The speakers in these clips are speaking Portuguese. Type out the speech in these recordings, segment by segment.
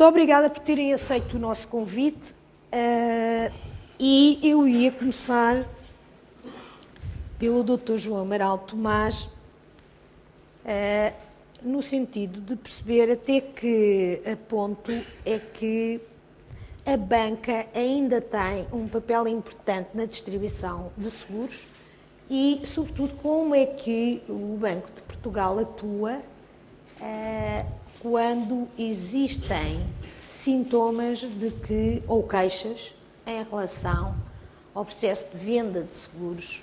Muito obrigada por terem aceito o nosso convite e eu ia começar pelo Dr. João Amaral Tomás, no sentido de perceber até que ponto é que a banca ainda tem um papel importante na distribuição de seguros e, sobretudo, como é que o Banco de Portugal atua quando existem sintomas de que, ou queixas em relação ao processo de venda de seguros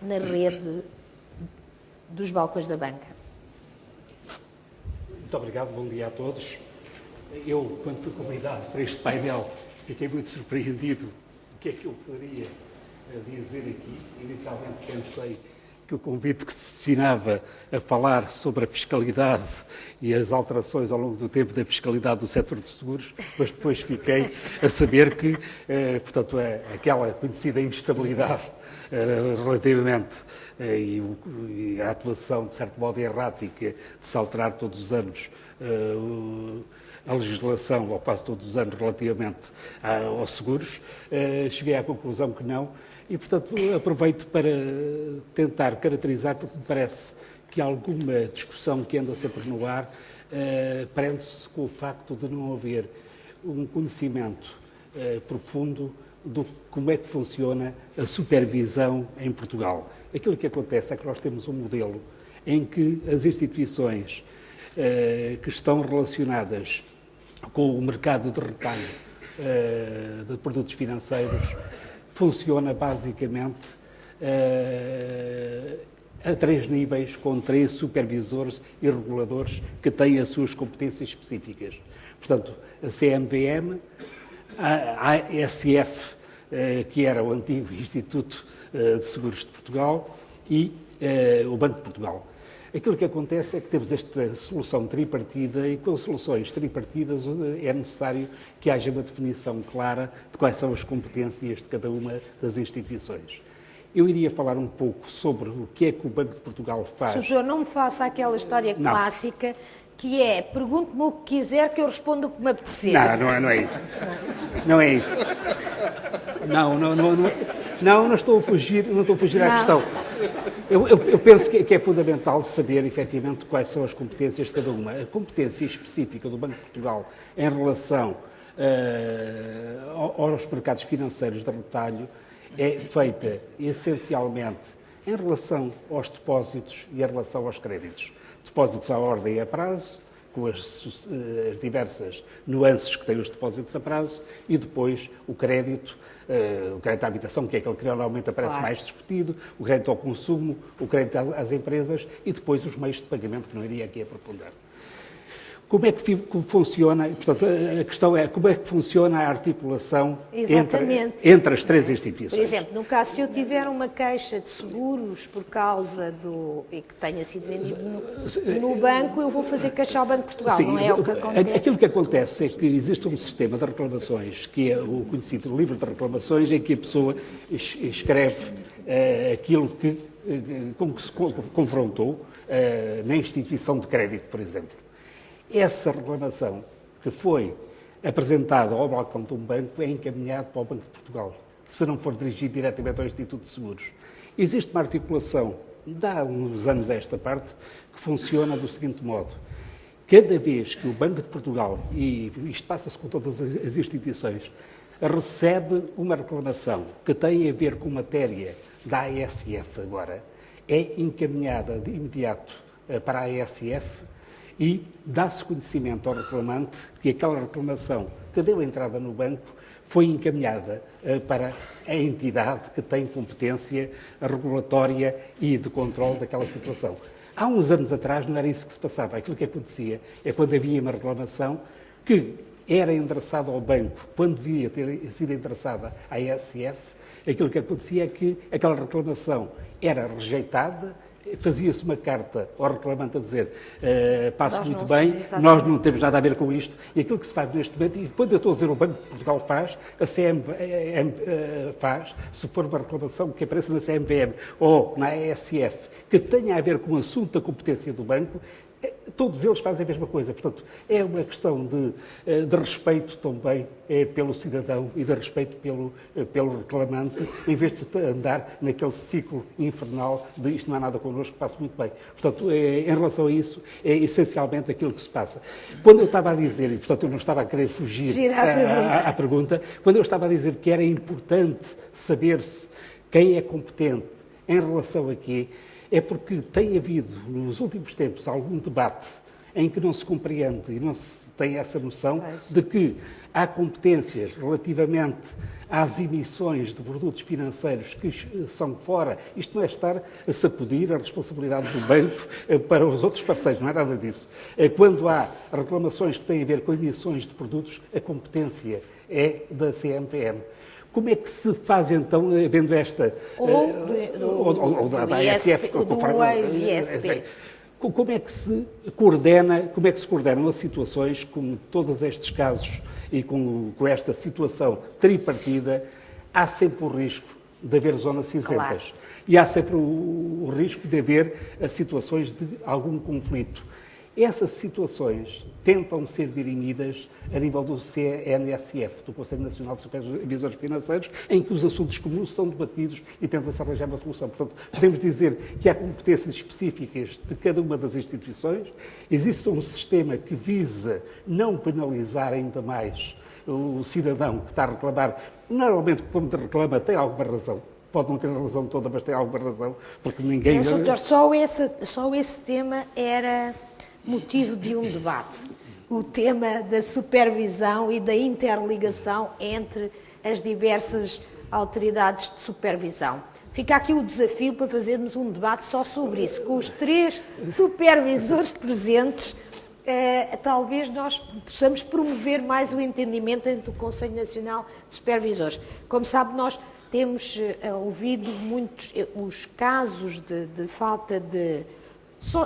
na rede dos balcões da banca. Muito obrigado, bom dia a todos. Eu, quando fui convidado para este painel, fiquei muito surpreendido o que é que eu poderia dizer aqui. Inicialmente pensei que o convite que se destinava a falar sobre a fiscalidade e as alterações ao longo do tempo da fiscalidade do setor de seguros, mas depois fiquei a saber que, portanto, aquela conhecida instabilidade relativamente e a atuação, de certo modo, errática de se alterar todos os anos a legislação, ou quase todos os anos, relativamente aos seguros, cheguei à conclusão que não. E, portanto, aproveito para tentar caracterizar, porque me parece que alguma discussão que anda sempre no ar prende-se com o facto de não haver um conhecimento profundo de como é que funciona a supervisão em Portugal. Aquilo que acontece é que nós temos um modelo em que as instituições que estão relacionadas com o mercado de retalho de produtos financeiros funciona basicamente a 3 níveis, com 3 supervisores e reguladores que têm as suas competências específicas. Portanto, a CMVM, a ASF, que era o antigo Instituto de Seguros de Portugal, e o Banco de Portugal. Aquilo que acontece é que temos esta solução tripartida e com soluções tripartidas é necessário que haja uma definição clara de quais são as competências de cada uma das instituições. Eu iria falar um pouco sobre o que é que o Banco de Portugal faz. Doutor, não me faça aquela história clássica que é, pergunte-me o que quiser que eu respondo o que me apetecer. Não é isso. Não é isso. Não estou a fugir, à questão. Eu penso que é fundamental saber, efetivamente, quais são as competências de cada uma. A competência específica do Banco de Portugal em relação aos mercados financeiros de retalho é feita, essencialmente, em relação aos depósitos e em relação aos créditos. Depósitos à ordem e a prazo, com as diversas nuances que têm os depósitos a prazo, e depois o crédito à habitação, que é aquele que normalmente aparece mais discutido, o crédito ao consumo, o crédito às empresas e depois os meios de pagamento, que não iria aqui aprofundar. Como é que funciona, portanto, a questão é como é que funciona a articulação entre as 3 instituições. Por exemplo, no caso, se eu tiver uma queixa de seguros por causa e que tenha sido vendido no banco, eu vou fazer queixa ao Banco de Portugal, Sim, não é o que acontece? Aquilo que acontece é que existe um sistema de reclamações, que é o conhecido livro de reclamações, em que a pessoa escreve aquilo com que se confrontou na instituição de crédito, por exemplo. Essa reclamação que foi apresentada ao balcão de um banco é encaminhada para o Banco de Portugal, se não for dirigido diretamente ao Instituto de Seguros. Existe uma articulação, de há uns anos a esta parte, que funciona do seguinte modo. Cada vez que o Banco de Portugal, e isto passa-se com todas as instituições, recebe uma reclamação que tem a ver com matéria da ASF agora, é encaminhada de imediato para a ASF e dá-se conhecimento ao reclamante que aquela reclamação que deu entrada no banco foi encaminhada para a entidade que tem competência regulatória e de controle daquela situação. Há uns anos atrás não era isso que se passava. Aquilo que acontecia é quando havia uma reclamação que era endereçada ao banco, quando devia ter sido endereçada à ASF, aquilo que acontecia é que aquela reclamação era rejeitada, fazia-se uma carta ao reclamante a dizer passo muito bem, nós não temos nada a ver com isto, e aquilo que se faz neste momento, e quando eu estou a dizer o Banco de Portugal faz, a CMVM faz, se for uma reclamação que apareça na CMVM ou na ASF, que tenha a ver com o assunto da competência do banco, Todos eles fazem a mesma coisa. Portanto, é uma questão de respeito também pelo cidadão e de respeito pelo reclamante, em vez de andar naquele ciclo infernal de isto não há nada connosco, passa muito bem. Portanto, em relação a isso, é essencialmente aquilo que se passa. Quando eu estava a dizer, e portanto eu não estava a querer fugir à pergunta, quando eu estava a dizer que era importante saber-se quem é competente em relação a quê, é porque tem havido, nos últimos tempos, algum debate em que não se compreende e não se tem essa noção de que há competências relativamente às emissões de produtos financeiros que são fora. Isto não é estar a sacudir a responsabilidade do banco para os outros parceiros, não é nada disso. Quando há reclamações que têm a ver com emissões de produtos, a competência é da CMVM. Como é que se faz, então, havendo esta... Ou da ASF, do ex-ISP. Como é que se coordenam as situações como todos estes casos e com esta situação tripartida? Há sempre o risco de haver zonas cinzentas. Claro. E há sempre o risco de haver situações de algum conflito. Essas situações tentam ser dirimidas a nível do CNSF, do Conselho Nacional de Supervisores Financeiros, em que os assuntos comuns são debatidos e tenta-se arranjar uma solução. Portanto, podemos dizer que há competências específicas de cada uma das instituições. Existe um sistema que visa não penalizar ainda mais o cidadão que está a reclamar. Normalmente, quando reclama, tem alguma razão. Pode não ter a razão toda, mas tem alguma razão, porque ninguém... Só esse tema era motivo de um debate. O tema da supervisão e da interligação entre as diversas autoridades de supervisão. Fica aqui o desafio para fazermos um debate só sobre isso, com os 3 supervisores presentes. Talvez nós possamos promover mais o entendimento entre o Conselho Nacional de Supervisores. Como sabe, nós temos ouvido muitos os casos de falta de...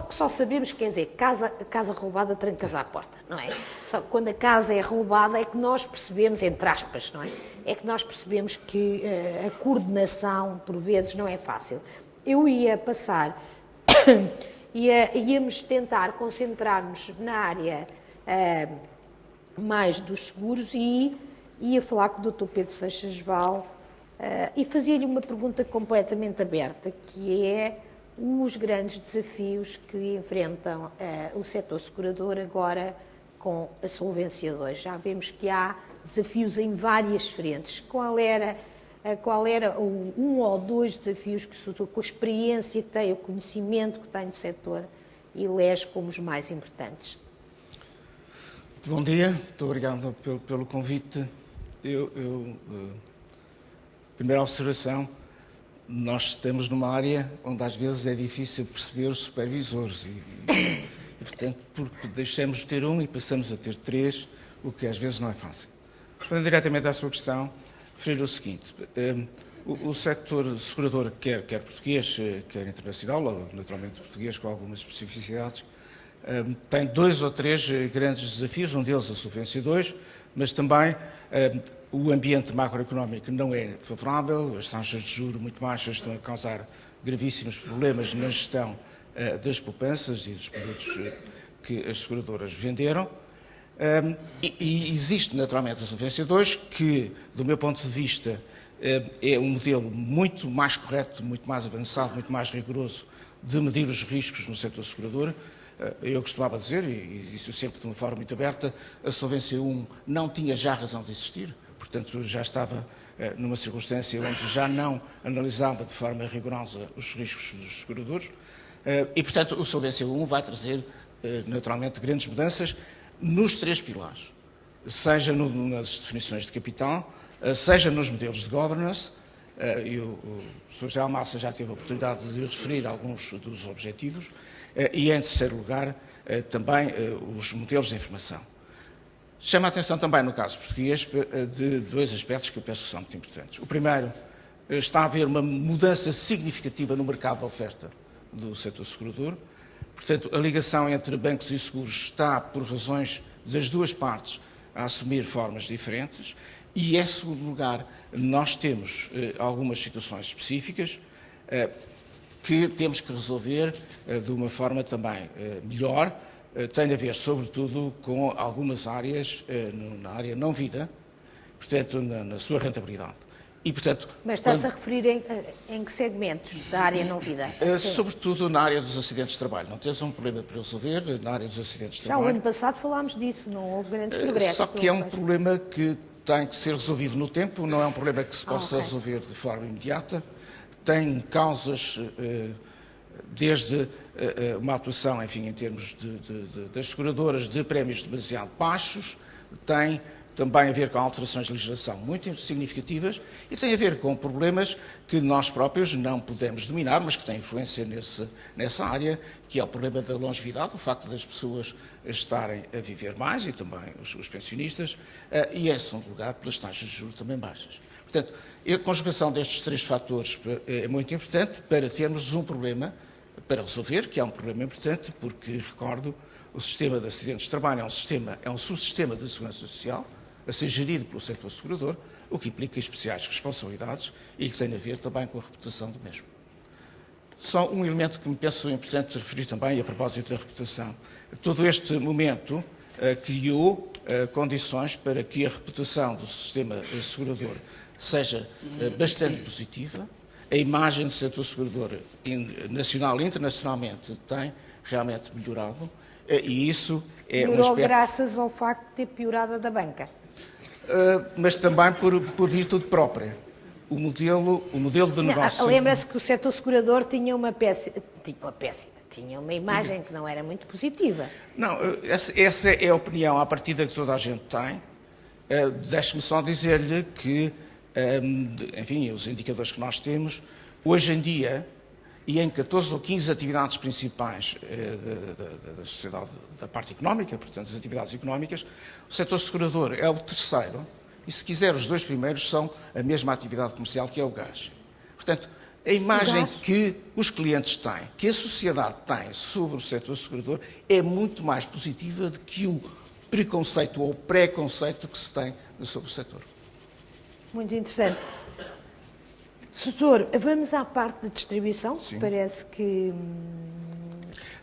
Só sabemos, quer dizer, casa roubada, trancas à porta, não é? Só que quando a casa é roubada é que nós percebemos, entre aspas, não é? É que nós percebemos que a coordenação, por vezes, não é fácil. Eu ia passar, íamos tentar concentrar-nos na área mais dos seguros e ia falar com o Dr. Pedro Seixas Val e fazia-lhe uma pergunta completamente aberta, que é os grandes desafios que enfrentam o setor segurador agora com a Solvência 2. Já vemos que há desafios em várias frentes. Qual era um ou 2 desafios que, com a experiência que tem, o conhecimento que tem do setor, elege como os mais importantes? Bom dia, muito obrigado pelo convite. Primeira observação, nós estamos numa área onde às vezes é difícil perceber os supervisores e portanto, porque deixamos de ter um e passamos a ter 3, o que às vezes não é fácil. Respondendo diretamente à sua questão, referir o seguinte, o setor segurador, quer português, quer internacional, ou naturalmente português com algumas especificidades, tem 2 ou 3 grandes desafios, um deles a Solvência 2, mas também o ambiente macroeconómico não é favorável, as taxas de juros muito baixas estão a causar gravíssimos problemas na gestão das poupanças e dos produtos que as seguradoras venderam. E existe naturalmente a Solvência 2, que, do meu ponto de vista, é um modelo muito mais correto, muito mais avançado, muito mais rigoroso de medir os riscos no setor segurador. Eu costumava dizer, e isso sempre de uma forma muito aberta, a Solvência 1 não tinha já razão de existir, portanto já estava numa circunstância onde já não analisava de forma rigorosa os riscos dos seguradores e, portanto, o Solvência 1 vai trazer naturalmente grandes mudanças nos 3 pilares, seja nas definições de capital, seja nos modelos de governance, e o Sr. José Almassa já teve a oportunidade de referir alguns dos objetivos, e, em terceiro lugar, também os modelos de informação. Chama a atenção também, no caso português, de 2 aspectos que eu penso que são muito importantes. O primeiro, está a haver uma mudança significativa no mercado de oferta do setor segurador. Portanto, a ligação entre bancos e seguros está, por razões das 2 partes, a assumir formas diferentes. E, em segundo lugar, nós temos algumas situações específicas que temos que resolver de uma forma também melhor, tem a ver, sobretudo, com algumas áreas na área não vida, portanto, na sua rentabilidade. E, portanto, Mas está-se a referir em que segmentos da área não vida? sobretudo na área dos acidentes de trabalho. Não tens um problema para resolver na área dos acidentes de Já o trabalho. ano passado falámos disso, não houve grandes progressos. Só que é um problema que tem que ser resolvido no tempo, não é um problema que se possa ok. resolver de forma imediata. Tem causas, desde uma atuação, enfim, em termos das seguradoras de prémios demasiado baixos, tem também a ver com alterações de legislação muito significativas e tem a ver com problemas que nós próprios não podemos dominar, mas que têm influência nessa área, que é o problema da longevidade, o facto das pessoas estarem a viver mais e também os pensionistas, e em segundo lugar, pelas taxas de juros também baixas. Portanto, a conjugação destes três fatores é muito importante para termos um problema para resolver, que é um problema importante, porque, recordo, o sistema de acidentes de trabalho é um subsistema de segurança social, a ser gerido pelo setor segurador, o que implica especiais responsabilidades e que tem a ver também com a reputação do mesmo. Só um elemento que me penso importante referir também, a propósito da reputação. Todo este momento criou condições para que a reputação do sistema segurador seja bastante positiva. A imagem do setor segurador nacional e internacionalmente tem realmente melhorado e isso é um Melhorou aspecto... graças ao facto de ter piorado a da banca. mas também por virtude própria. O modelo de negócio... Lembra-se que o setor segurador tinha uma imagem que não era muito positiva. Não, essa é a opinião à partida que toda a gente tem. Deixe-me só dizer-lhe que, enfim, os indicadores que nós temos, hoje em dia, e em 14 ou 15 atividades principais da sociedade, da parte económica, portanto, as atividades económicas, o setor segurador é o terceiro, e se quiser os dois primeiros são a mesma atividade comercial que é o gás. Portanto, a imagem que os clientes têm, que a sociedade tem sobre o setor segurador é muito mais positiva do que o preconceito ou preconceito que se tem sobre o setor. Muito interessante. Doutor, vamos à parte de distribuição. Sim. Parece que...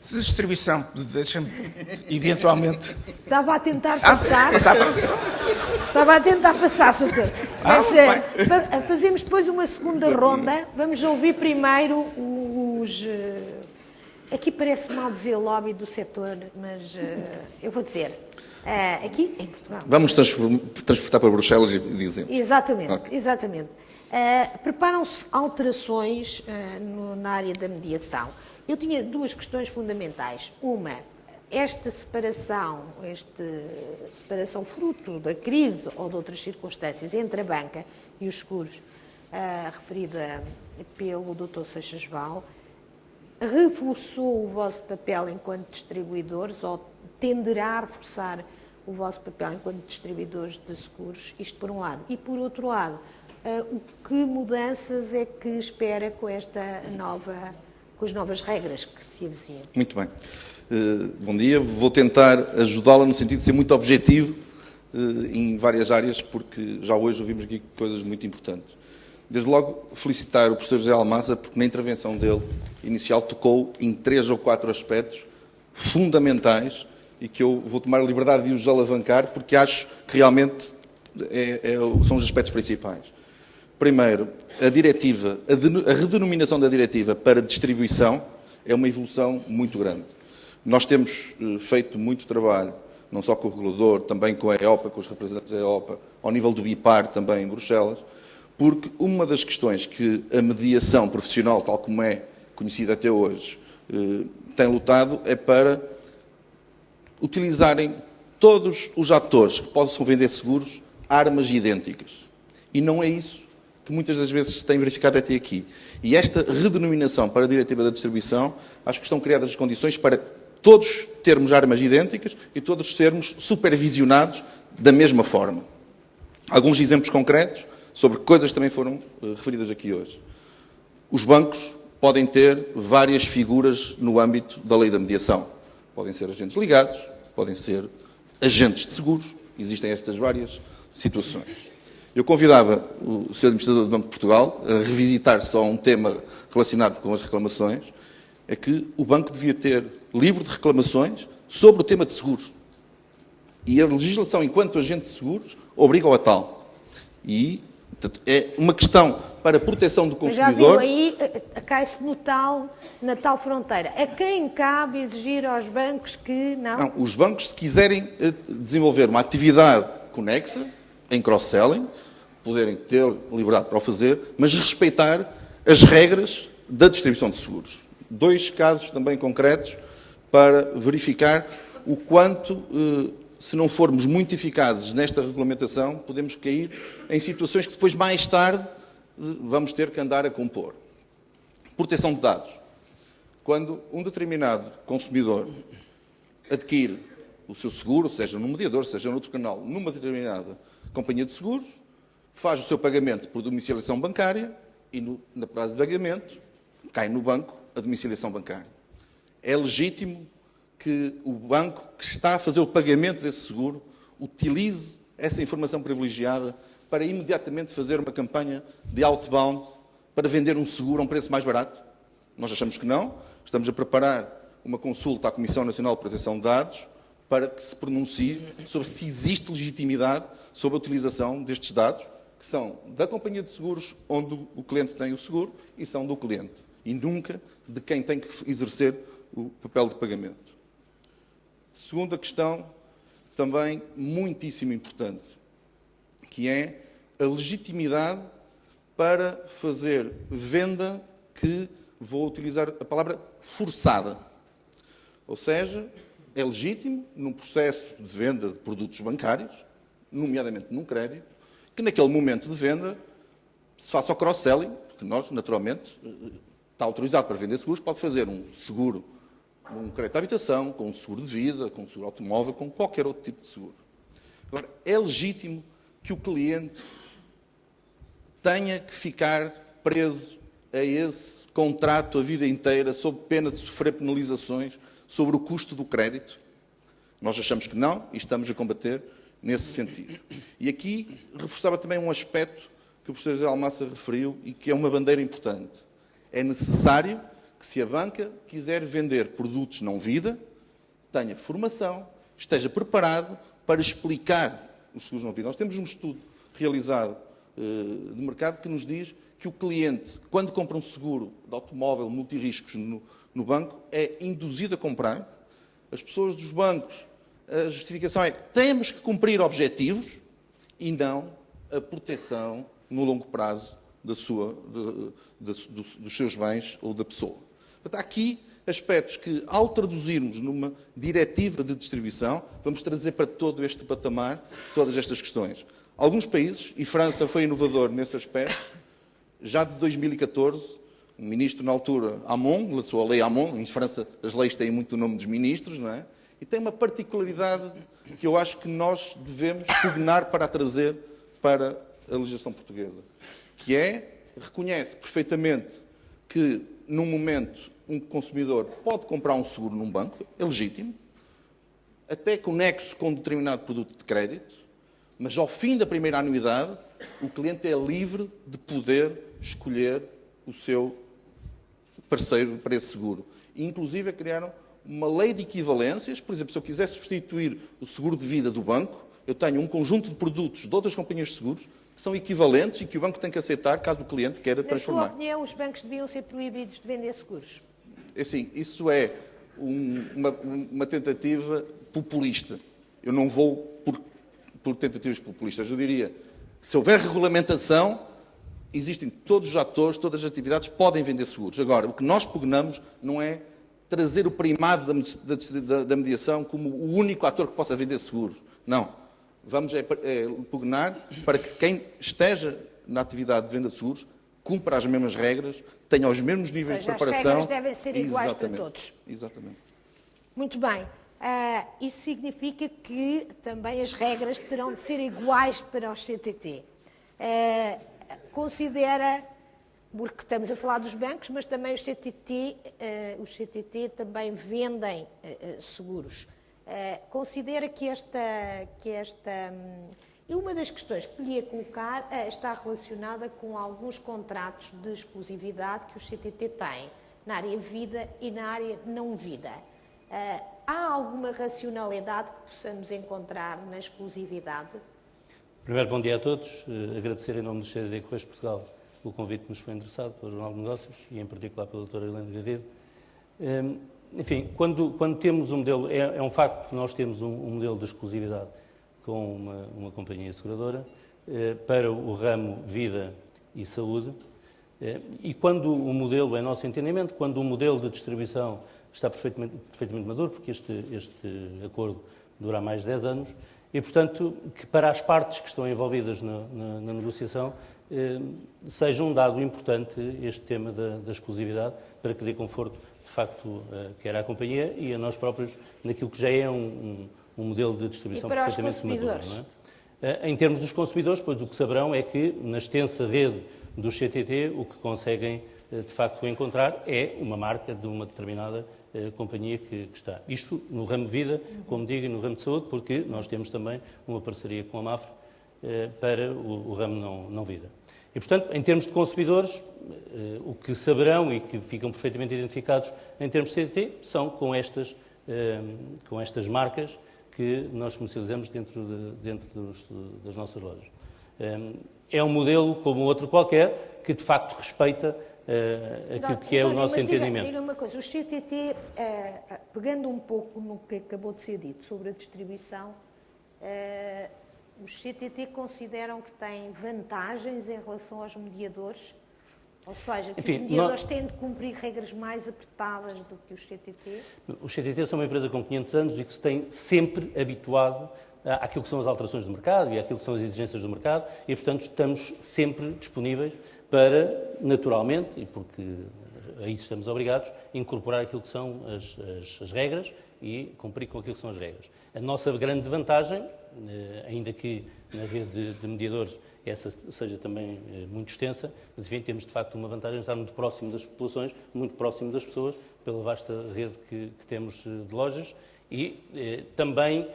Se a distribuição, deixa-me, eventualmente... Estava a tentar passar. Exato. Estava a tentar passar, doutor. Mas bem. fazemos depois uma segunda ronda. Vamos ouvir primeiro os... Aqui parece mal dizer lobby do setor, mas eu vou dizer. Aqui, em Portugal. Vamos transportar para Bruxelas e dizer. Exatamente, Ok. exatamente. Preparam-se alterações na área da mediação. Eu tinha duas questões fundamentais. Uma, esta separação fruto da crise ou de outras circunstâncias entre a banca e os seguros, referida pelo Dr. Seixas Val, reforçou o vosso papel enquanto distribuidores ou tenderá a reforçar o vosso papel enquanto distribuidores de seguros, isto por um lado. E por outro lado, que mudanças é que espera com com as novas regras que se avizinham? Muito bem. Bom dia. Vou tentar ajudá-la no sentido de ser muito objetivo em várias áreas, porque já hoje ouvimos aqui coisas muito importantes. Desde logo, felicitar o professor José Almasa, porque na intervenção dele inicial tocou em 3 ou 4 aspectos fundamentais e que eu vou tomar a liberdade de os alavancar, porque acho que realmente são os aspectos principais. Primeiro, a redenominação da diretiva para distribuição é uma evolução muito grande. Nós temos feito muito trabalho, não só com o regulador, também com a EOPA, com os representantes da EOPA, ao nível do BIPAR, também em Bruxelas, porque uma das questões que a mediação profissional, tal como é conhecida até hoje, tem lutado é para utilizarem todos os atores que possam vender seguros armas idênticas. E não é isso que muitas das vezes se tem verificado até aqui. E esta redenominação para a diretiva da distribuição, acho que estão criadas as condições para todos termos armas idênticas e todos sermos supervisionados da mesma forma. Alguns exemplos concretos sobre coisas que também foram referidas aqui hoje. Os bancos podem ter várias figuras no âmbito da lei da mediação. Podem ser agentes ligados, podem ser agentes de seguros, existem estas várias situações. Eu convidava o Sr. Administrador do Banco de Portugal a revisitar só um tema relacionado com as reclamações, é que o banco devia ter livro de reclamações sobre o tema de seguros. E a legislação, enquanto agente de seguros, obriga-o a tal. E, portanto, é uma questão para a proteção do Mas já consumidor. viu aí, cai-se na tal fronteira. A quem cabe exigir aos bancos que não? Não, os bancos, se quiserem desenvolver uma atividade conexa, em cross-selling, poderem ter liberdade para o fazer, mas respeitar as regras da distribuição de seguros. 2 casos também concretos para verificar o quanto, se não formos muito eficazes nesta regulamentação, podemos cair em situações que depois, mais tarde, vamos ter que andar a compor. Proteção de dados. Quando um determinado consumidor adquire o seu seguro, seja num mediador, seja noutro canal, numa determinada companhia de seguros, faz o seu pagamento por domiciliação bancária e, na prazo de pagamento, cai no banco a domiciliação bancária. É legítimo que o banco que está a fazer o pagamento desse seguro utilize essa informação privilegiada para imediatamente fazer uma campanha de outbound para vender um seguro a um preço mais barato? Nós achamos que não. Estamos a preparar uma consulta à Comissão Nacional de Proteção de Dados para que se pronuncie sobre se existe legitimidade sobre a utilização destes dados, que são da companhia de seguros onde o cliente tem o seguro e são do cliente, e nunca de quem tem que exercer o papel de pagamento. Segunda questão, também muitíssimo importante, que é a legitimidade para fazer venda que, vou utilizar a palavra, forçada. Ou seja, é legítimo, num processo de venda de produtos bancários, nomeadamente num crédito, que naquele momento de venda se faça o cross-selling, porque nós, naturalmente, está autorizado para vender seguros, pode fazer um seguro, um crédito de habitação, com um seguro de vida, com um seguro automóvel, com qualquer outro tipo de seguro. Agora, é legítimo que o cliente tenha que ficar preso a esse contrato a vida inteira, sob pena de sofrer penalizações sobre o custo do crédito? Nós achamos que não e estamos a combater nesse sentido. E aqui reforçava também um aspecto que o professor José Almassa referiu e que é uma bandeira importante. É necessário que, se a banca quiser vender produtos não vida, tenha formação, esteja preparado para explicar os seguros não vida. Nós temos um estudo realizado de mercado que nos diz que o cliente, quando compra um seguro de automóvel multirriscos no banco, é induzido a comprar. As pessoas dos bancos, a justificação é que temos que cumprir objetivos e não a proteção no longo prazo dos seus bens ou da pessoa. Portanto, há aqui aspectos que, ao traduzirmos numa diretiva de distribuição, vamos trazer para todo este patamar todas estas questões. Alguns países, e França foi inovador nesse aspecto, já de 2014, o ministro, na altura, Hamon, lançou a lei Hamon. Em França as leis têm muito o nome dos ministros, não é? E tem uma particularidade que eu acho que nós devemos pugnar para a trazer para a legislação portuguesa, que é, reconhece perfeitamente que, num momento, um consumidor pode comprar um seguro num banco, é legítimo, até conexo com um determinado produto de crédito, mas ao fim da primeira anuidade, o cliente é livre de poder escolher o seu parceiro para esse seguro. E, inclusive, criaram uma lei de equivalências. Por exemplo, se eu quiser substituir o seguro de vida do banco, eu tenho um conjunto de produtos de outras companhias de seguros que são equivalentes e que o banco tem que aceitar caso o cliente queira transformar. Na sua opinião, os bancos deviam ser proibidos de vender seguros? Assim, isso é uma tentativa populista. Eu não vou por tentativas populistas. Eu diria, se houver regulamentação, existem todos os atores, todas as atividades podem vender seguros. Agora, o que nós pugnamos não é trazer o primado da mediação como o único ator que possa vender seguros. Não. Vamos pugnar para que quem esteja na atividade de venda de seguros cumpra as mesmas regras, tenha os mesmos níveis de preparação. As regras devem ser iguais para todos. Exatamente. Muito bem. Isso significa que também as regras terão de ser iguais para os CTT. Considera, porque estamos a falar dos bancos, mas também os CTT também vendem seguros. Considera que e uma das questões que lhe ia colocar está relacionada com alguns contratos de exclusividade que os CTT têm na área vida e na área não vida. Há alguma racionalidade que possamos encontrar na exclusividade? Primeiro, bom dia a todos. Agradecer em nome do CDD Correios de Portugal o convite que nos foi endereçado pelo Jornal de Negócios e em particular pela doutora Helena Garrido. Enfim, quando temos um modelo, é um facto que nós temos um modelo de exclusividade com uma companhia seguradora para o ramo vida e saúde, e quando o modelo, é nosso entendimento, quando o modelo de distribuição está perfeitamente maduro, porque este acordo dura mais de 10 anos, e, portanto, que para as partes que estão envolvidas na negociação seja um dado importante este tema da exclusividade, para que dê conforto, de facto, quer à companhia e a nós próprios, naquilo que já é um modelo de distribuição perfeitamente maduro. Não é? Em termos dos consumidores, pois o que saberão é que, na extensa rede do CTT, o que conseguem, de facto, encontrar é uma marca de uma determinada companhia que está. Isto no ramo vida, como digo, e no ramo de saúde, porque nós temos também uma parceria com a Mafra para o ramo não vida. E, portanto, em termos de consumidores, o que saberão e que ficam perfeitamente identificados em termos de CTT são com estas marcas que nós comercializamos dentro das nossas lojas. É um modelo como outro qualquer que, de facto, respeita aquilo que é o nosso entendimento. Diga uma coisa, os CTT, pegando um pouco no que acabou de ser dito sobre a distribuição, os CTT consideram que têm vantagens em relação aos mediadores? Ou seja, que os mediadores têm de cumprir regras mais apertadas do que os CTT? Os CTT são uma empresa com 500 anos e que se tem sempre habituado àquilo que são as alterações do mercado e àquilo que são as exigências do mercado e, portanto, estamos sempre disponíveis para, naturalmente, e porque a isso estamos obrigados, incorporar aquilo que são as regras e cumprir com aquilo que são as regras. A nossa grande vantagem, ainda que na rede de mediadores essa seja também muito extensa, mas enfim, temos de facto uma vantagem de estar muito próximo das populações, muito próximo das pessoas, pela vasta rede que temos de lojas e também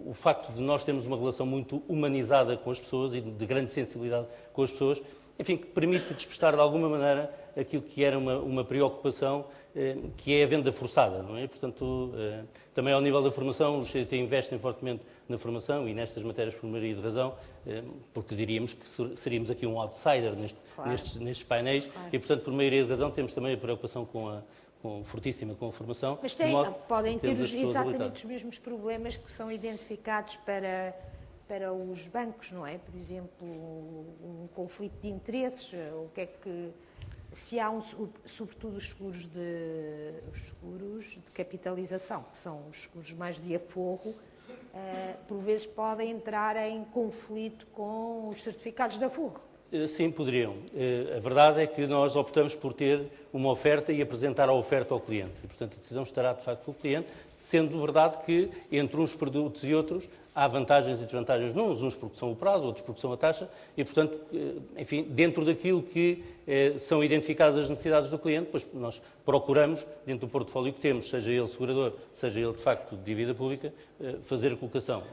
o facto de nós termos uma relação muito humanizada com as pessoas e de grande sensibilidade com as pessoas, enfim, que permite despertar de alguma maneira aquilo que era uma preocupação, que é a venda forçada, não é? Portanto, também ao nível da formação, os CTT investem fortemente na formação e nestas matérias por maioria de razão, porque diríamos que seríamos aqui um outsider nestes painéis e, portanto, por maioria de razão, temos também a preocupação fortíssima com a formação. Mas podem ter exatamente os mesmos problemas que são identificados para os bancos, não é? Por exemplo, um conflito de interesses, o que é que... Se há, sobretudo, os seguros de capitalização, que são os seguros mais de aforro, por vezes podem entrar em conflito com os certificados de aforro. Sim, poderiam. A verdade é que nós optamos por ter uma oferta e apresentar a oferta ao cliente. E, portanto, a decisão estará, de facto, com o cliente, sendo verdade que, entre uns produtos e outros, há vantagens e desvantagens uns porque são o prazo, outros porque são a taxa, e, portanto, enfim, dentro daquilo que são identificadas as necessidades do cliente, pois nós procuramos, dentro do portfólio que temos, seja ele segurador, seja ele, de facto, de dívida pública, fazer a colocação.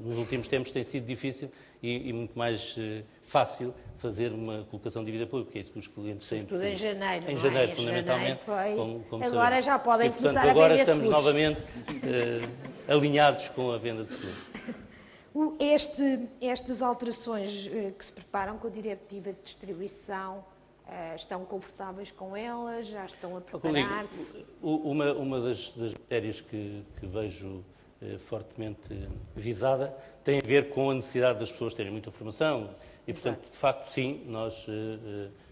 Nos últimos tempos tem sido difícil e muito mais fácil fazer uma colocação de dívida pública, que é isso que os clientes têm. Tudo em janeiro, Em janeiro, fundamentalmente. Foi... Como agora sabemos. já podem e, portanto, começar a agora vender estamos seguros. novamente alinhados com a venda de seguros. Estas alterações que se preparam com a diretiva de distribuição, estão confortáveis com elas? Já estão a preparar-se? Uma das matérias que vejo fortemente visada tem a ver com a necessidade das pessoas terem muita formação e, portanto, de facto, sim, nós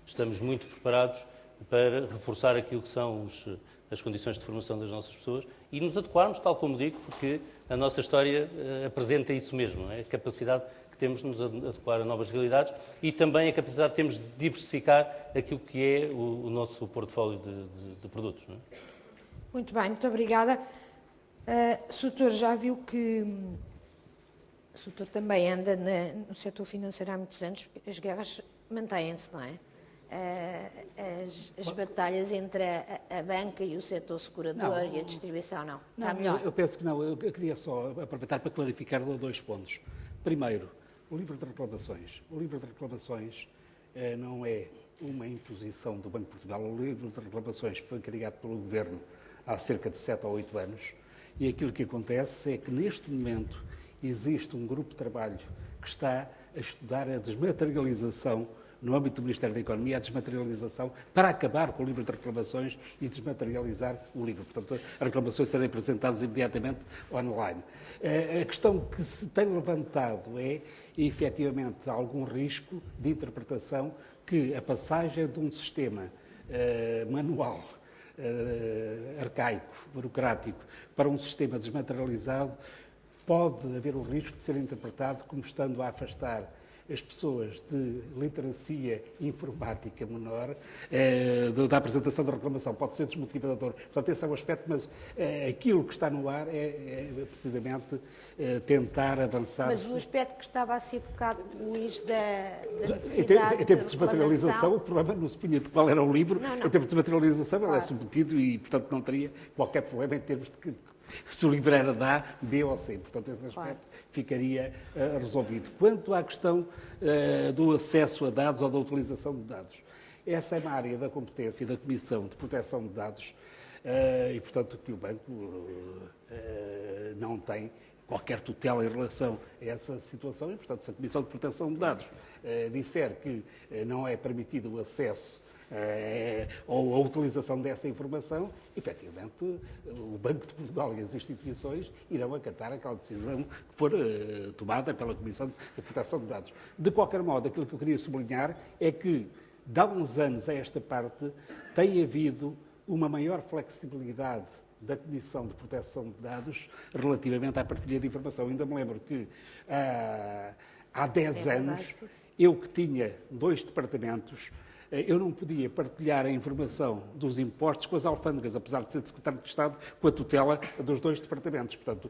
estamos muito preparados para reforçar aquilo que são as condições de formação das nossas pessoas e nos adequarmos, tal como digo, porque a nossa história apresenta isso mesmo, não é? A capacidade que temos de nos adequar a novas realidades e também a capacidade que temos de diversificar aquilo que é o nosso portfólio de produtos. Não é? Muito bem, muito obrigada. O Soutor já viu que o Soutor também anda no setor financeiro há muitos anos, as guerras mantêm-se, não é? As batalhas entre a banca e o setor segurador e a distribuição, não. Está melhor? Eu penso que não. Eu queria só aproveitar para clarificar dois pontos. Primeiro, o livro de reclamações. O livro de reclamações não é uma imposição do Banco de Portugal. O livro de reclamações foi criado pelo Governo há cerca de 7 ou 8 anos E aquilo que acontece é que, neste momento, existe um grupo de trabalho que está a estudar a desmaterialização, no âmbito do Ministério da Economia, a desmaterialização para acabar com o livro de reclamações e desmaterializar o livro. Portanto, as reclamações serem apresentadas imediatamente online. A questão que se tem levantado é, efetivamente, algum risco de interpretação que a passagem de um sistema manual, arcaico, burocrático, para um sistema desmaterializado, pode haver o risco de ser interpretado como estando a afastar as pessoas de literacia informática menor da apresentação da reclamação. Pode ser desmotivador. Portanto, esse é o aspecto, mas aquilo que está no ar é precisamente tentar avançar. Mas o aspecto que estava a ser focado, Luís, da necessidade em termos de desmaterialização, o problema não se punha de qual era o livro. Não. Em termos de desmaterialização, Claro. ele é submetido e, portanto, não teria qualquer problema em termos de que se o livro era da A, B ou C. Portanto, esse aspecto ficaria resolvido. Quanto à questão do acesso a dados ou da utilização de dados, essa é uma área da competência e da Comissão de Proteção de Dados e, portanto, que o Banco não tem qualquer tutela em relação a essa situação e, portanto, se a Comissão de Proteção de Dados disser que não é permitido o acesso ou a utilização dessa informação, efetivamente, o Banco de Portugal e as instituições irão acatar aquela decisão que for tomada pela Comissão de Proteção de Dados. De qualquer modo, aquilo que eu queria sublinhar é que, de há uns anos a esta parte, tem havido uma maior flexibilidade da Comissão de Proteção de Dados relativamente à partilha de informação. Ainda me lembro que há 10 anos, eu que tinha 2 departamentos, eu não podia partilhar a informação dos impostos com as alfândegas, apesar de ser secretário de Estado, com a tutela dos 2 departamentos. Portanto,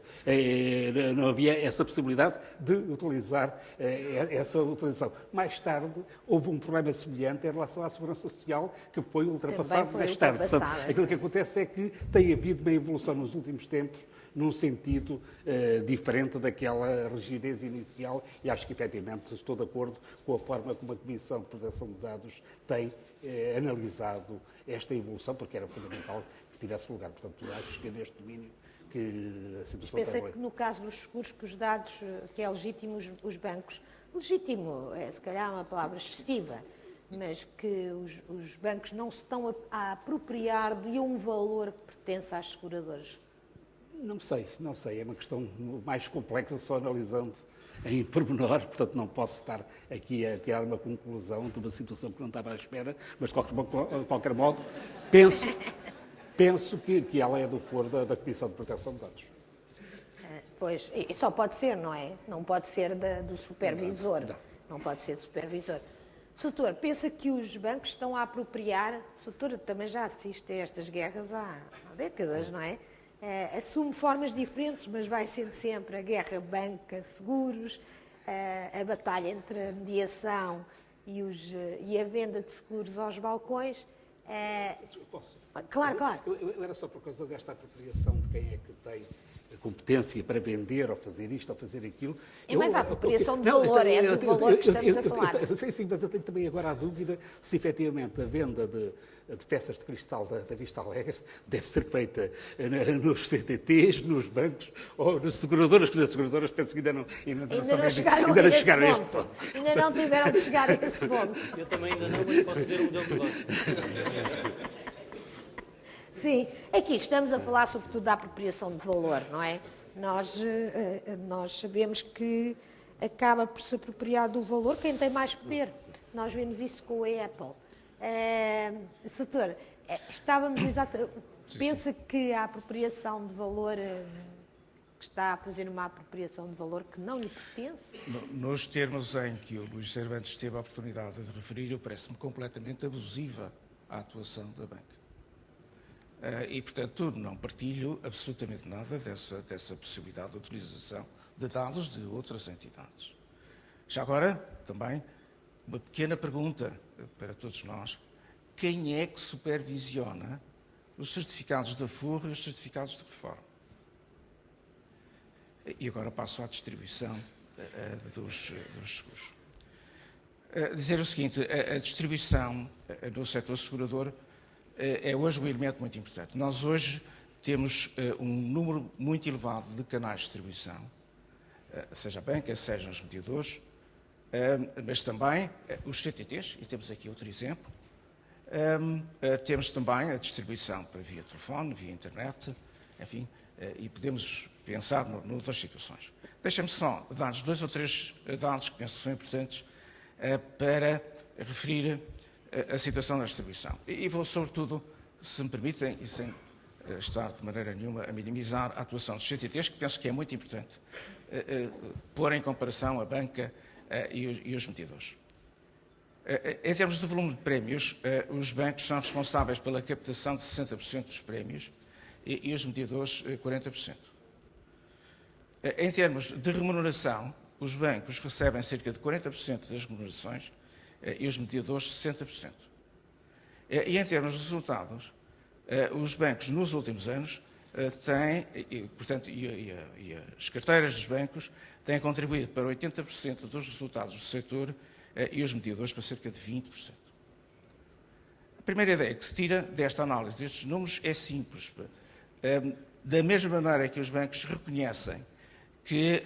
não havia essa possibilidade de utilizar essa utilização. Mais tarde, houve um problema semelhante em relação à Segurança Social, que foi ultrapassado mais tarde. Portanto, aquilo que acontece é que tem havido uma evolução nos últimos tempos, num sentido diferente daquela rigidez inicial, e acho que, efetivamente, estou de acordo com a forma como a Comissão de Proteção de Dados tem analisado esta evolução, porque era fundamental que tivesse lugar. Portanto, acho que é neste domínio que a situação Pensa está que no caso dos seguros, que os dados, que é legítimo os bancos, legítimo é se calhar uma palavra excessiva, mas que os bancos não se estão a apropriar de um valor que pertence às seguradoras. Não sei, é uma questão mais complexa, só analisando em pormenor, portanto não posso estar aqui a tirar uma conclusão de uma situação que não estava à espera, mas de qualquer modo penso que ela é do foro da Comissão de Proteção de Dados. Pois, e só pode ser, não é? Não pode ser do supervisor. Não pode ser do supervisor. Soutor, pensa que os bancos estão a apropriar, Soutor também já assiste a estas guerras há décadas, não é? Assume formas diferentes, mas vai sendo sempre a guerra banca-seguros, a batalha entre a mediação e a venda de seguros aos balcões. Posso? Claro. Eu era só por causa desta apropriação de quem é que tem a competência para vender ou fazer isto ou fazer aquilo. É mais a apropriação de valor, é do valor que estamos a falar. Sim, mas eu tenho também agora a dúvida se efetivamente a venda de peças de cristal da Vista Alegre deve ser feita nos CTTs, nos bancos ou nas seguradoras, que as seguradoras penso que ainda não chegaram a este ponto. Ainda não tiveram de chegar a esse ponto. Eu também ainda não, mas posso ver o modelo de negócio. Sim, aqui estamos a falar sobretudo da apropriação de valor, não é? Nós sabemos que acaba por se apropriar do valor quem tem mais poder. Nós vemos isso com a Apple. Soutor, estávamos exatamente... Pensa que a apropriação de valor... que está a fazer uma apropriação de valor que não lhe pertence? Nos termos em que o Luís Cervantes teve a oportunidade de referir, parece-me completamente abusiva a atuação da banca. E, portanto, não partilho absolutamente nada dessa possibilidade de utilização de dados de outras entidades. Já agora, também, uma pequena pergunta para todos nós. Quem é que supervisiona os certificados da FUR e os certificados de reforma? E agora passo à distribuição dos seguros. Dizer o seguinte, a distribuição no setor segurador é hoje um elemento muito importante. Nós hoje temos um número muito elevado de canais de distribuição, seja a banca, sejam os mediadores, mas também os CTTs, e temos aqui outro exemplo. Temos também a distribuição via telefone, via internet, enfim, e podemos pensar noutras situações. Deixem-me só dar-vos 2 ou 3 dados que penso que são importantes para referir a situação da distribuição. E vou, sobretudo, se me permitem, e sem estar de maneira nenhuma a minimizar a atuação dos CTTs, que penso que é muito importante, pôr em comparação a banca e os mediadores. Em termos de volume de prémios, os bancos são responsáveis pela captação de 60% dos prémios e os mediadores 40%. Em termos de remuneração, os bancos recebem cerca de 40% das remunerações e os mediadores 60%. E em termos de resultados, os bancos nos últimos anos têm, portanto, e as carteiras dos bancos têm contribuído para 80% dos resultados do setor e os mediadores para cerca de 20%. A primeira ideia que se tira desta análise destes números é simples. Da mesma maneira que os bancos reconhecem que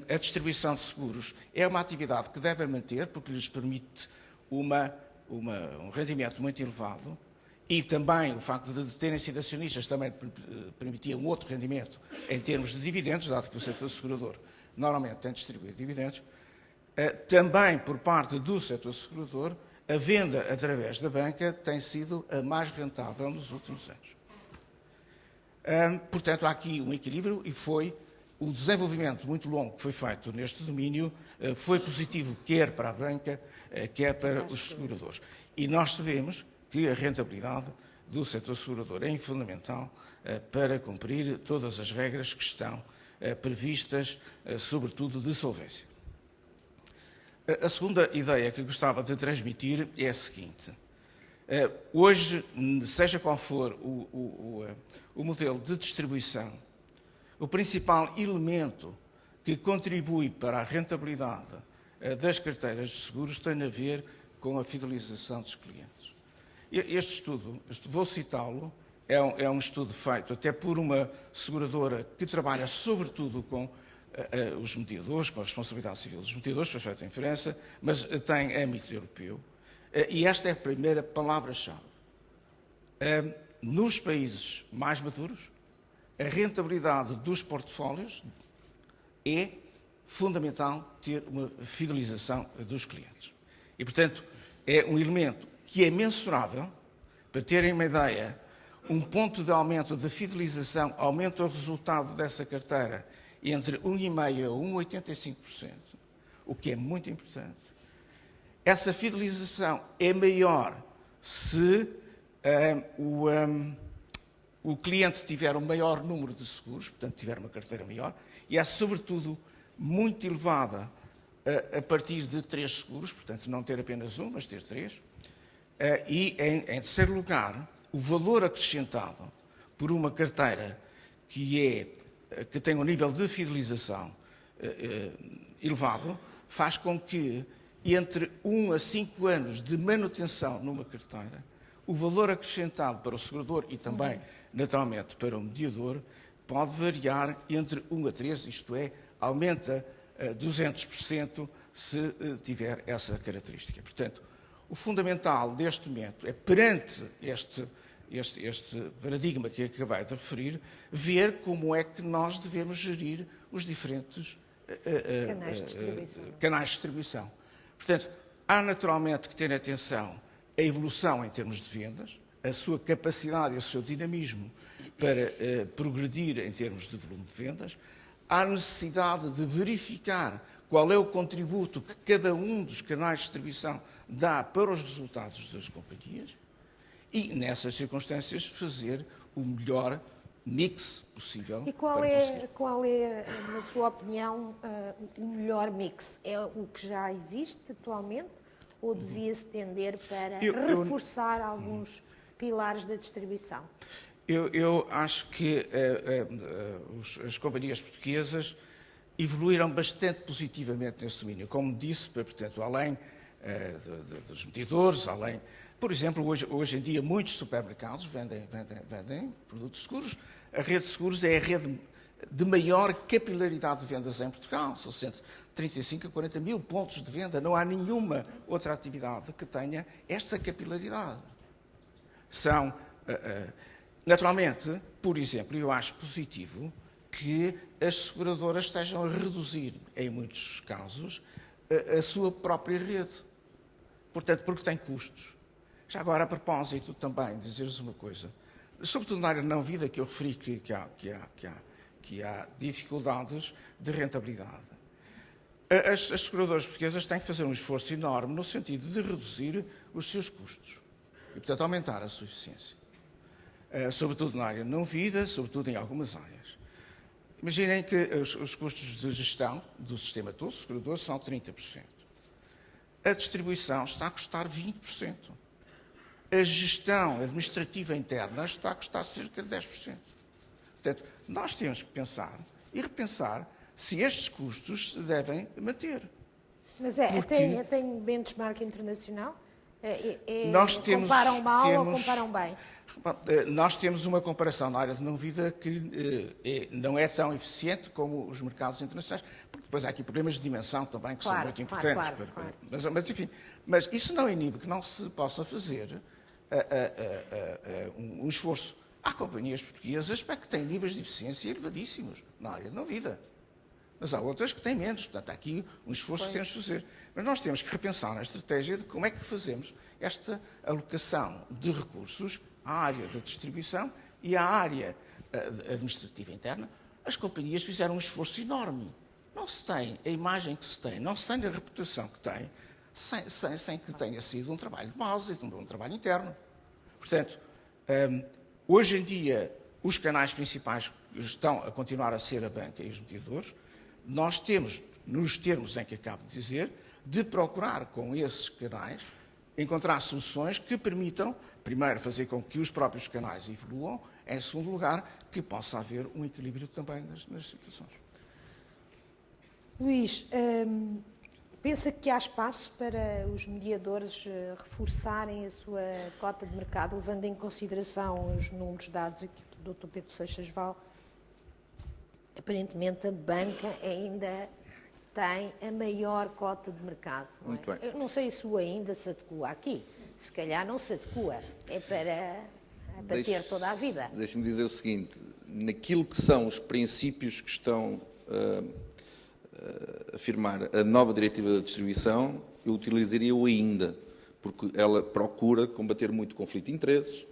a distribuição de seguros é uma atividade que devem manter porque lhes permite um rendimento muito elevado e também o facto de terem sido acionistas também permitia um outro rendimento em termos de dividendos, dado que o setor segurador normalmente tem distribuído dividendos, também por parte do setor segurador, a venda através da banca tem sido a mais rentável nos últimos anos. Portanto, há aqui um equilíbrio e foi o desenvolvimento muito longo que foi feito neste domínio, foi positivo quer para a banca, quer para os seguradores. E nós sabemos que a rentabilidade do setor segurador é fundamental para cumprir todas as regras que estão previstas, sobretudo de solvência. A segunda ideia que gostava de transmitir é a seguinte. Hoje, seja qual for o modelo de distribuição, o principal elemento que contribui para a rentabilidade das carteiras de seguros tem a ver com a fidelização dos clientes. Este estudo, vou citá-lo, é um estudo feito até por uma seguradora que trabalha sobretudo com os mediadores, com a responsabilidade civil dos mediadores, foi feito em França, mas tem âmbito europeu. E esta é a primeira palavra-chave. Nos países mais maduros, a rentabilidade dos portfólios é fundamental ter uma fidelização dos clientes. E, portanto, é um elemento que é mensurável. Para terem uma ideia, um ponto de aumento de fidelização aumenta o resultado dessa carteira entre 1,5% a 1,85%, o que é muito importante. Essa fidelização é maior se o cliente tiver um maior número de seguros, portanto, tiver uma carteira maior, e é, sobretudo, muito elevada a partir de 3 seguros, portanto, não ter apenas um, mas ter 3. E, em terceiro lugar, o valor acrescentado por uma carteira que tem um nível de fidelização elevado, faz com que, entre 1 a 5 anos de manutenção numa carteira, o valor acrescentado para o segurador e também, naturalmente, para o mediador, pode variar entre 1 a 3, isto é, aumenta 200% se tiver essa característica. Portanto, o fundamental deste momento é, perante este paradigma que acabei de referir, ver como é que nós devemos gerir os diferentes canais de distribuição. Portanto, há naturalmente que ter atenção à evolução em termos de vendas, a sua capacidade e o seu dinamismo para progredir em termos de volume de vendas. Há necessidade de verificar qual é o contributo que cada um dos canais de distribuição dá para os resultados das companhias e, nessas circunstâncias, fazer o melhor mix possível. E qual é, na sua opinião, o melhor mix? É o que já existe atualmente ou devia-se tender para reforçar alguns pilares da distribuição? Eu acho que as companhias portuguesas evoluíram bastante positivamente nesse domínio. Como disse, portanto, além dos medidores, além... Por exemplo, hoje em dia, muitos supermercados vendem produtos seguros. A rede de seguros é a rede de maior capilaridade de vendas em Portugal. São 135 a 40 mil pontos de venda. Não há nenhuma outra atividade que tenha esta capilaridade. São, naturalmente, por exemplo, eu acho positivo que as seguradoras estejam a reduzir, em muitos casos, a sua própria rede. Portanto, porque tem custos. Já agora, a propósito também, dizer-vos uma coisa. Sobretudo na área de não-vida, que eu referi que há dificuldades de rentabilidade. As seguradoras portuguesas têm que fazer um esforço enorme no sentido de reduzir os seus custos e, portanto, aumentar a sua eficiência. Sobretudo na área de não-vida, sobretudo em algumas áreas. Imaginem que os custos de gestão do sistema todo segurador são 30%. A distribuição está a custar 20%. A gestão administrativa interna está a custar cerca de 10%. Portanto, nós temos que pensar e repensar se estes custos se devem manter. Mas Porque tem benchmark internacional? nós temos, comparam mal ou comparam bem? Nós temos uma comparação na área de não-vida que não é tão eficiente como os mercados internacionais, porque depois há aqui problemas de dimensão também que são muito importantes. Claro. Mas, enfim, mas isso não inibe que não se possa fazer um esforço. Há companhias portuguesas que têm níveis de eficiência elevadíssimos na área de não-vida. Mas há outras que têm menos. Portanto, há aqui um esforço que temos de fazer. Mas nós temos que repensar na estratégia de como é que fazemos esta alocação de recursos à área da distribuição e à área administrativa interna. As companhias fizeram um esforço enorme. Não se tem a imagem que se tem, não se tem a reputação que tem, sem que tenha sido um trabalho de base, um trabalho interno. Portanto, hoje em dia, os canais principais estão a continuar a ser a banca e os mediadores. Nós temos, nos termos em que acabo de dizer, de procurar com esses canais encontrar soluções que permitam, primeiro, fazer com que os próprios canais evoluam, em segundo lugar, que possa haver um equilíbrio também nas situações. Luís, pensa que há espaço para os mediadores reforçarem a sua cota de mercado, levando em consideração os números dados aqui pelo Dr. Pedro Seixas Val? Aparentemente, a banca ainda tem a maior cota de mercado. Não é? Muito bem. Eu não sei se o ainda se adequa aqui. Se calhar não se adequa. É para ter toda a vida. Deixe-me dizer o seguinte, naquilo que são os princípios que estão a afirmar a nova diretiva da distribuição, eu utilizaria o ainda, porque ela procura combater muito o conflito de interesses,